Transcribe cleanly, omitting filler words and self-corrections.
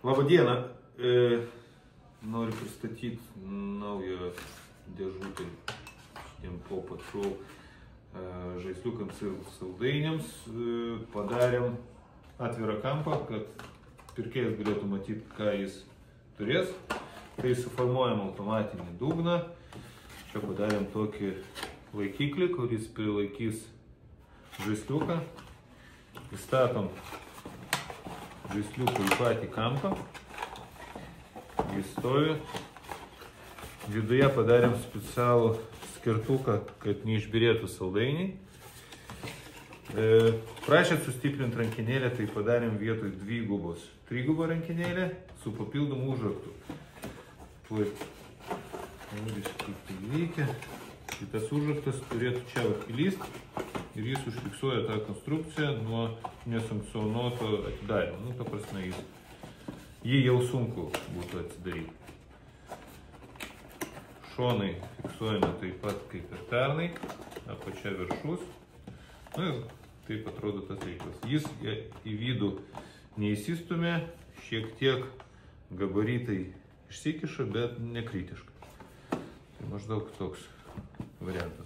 Labą dieną. Noriu pristatyti naują dėžutę šitiem Paw Patrol žaisliukams ir saldainiams. Padarėm atvirą kampą, kad pirkėjas galėtų matyti, ką jis turės. Tai suformuojam automatinį dugną. Čia padarėm tokį laikiklį, kuris prilaikys žaisliuką. Įstatom žaisliuką į patį kampą. Jis stovi. Viduje padarėm specialų skirtuką, kad neišbyrėtų saldainiai. Prašėt sustiprinti rankinėlę, tai padarėm vietoj dvigubos trigubą rankinėlę su papildomu užraktu. Tuoj parodysiu, kaip tai veikia. Šitas užraktas turėtų čia įlysti ir jis užfiksuoja tą konstrukciją nuo nesankcionuoto atidarimo. Ta prasme, jį jau sunku būtų atsidaryti. Šonai fiksuojame taip pat kaip ir pernai, apačia viršus. Ir taip atrodo tas reikalas. Jis į vidų neįsistumė, šiek tiek gabaritai išsikiša, bet nekritiškai. Tai maždaug toks variantas.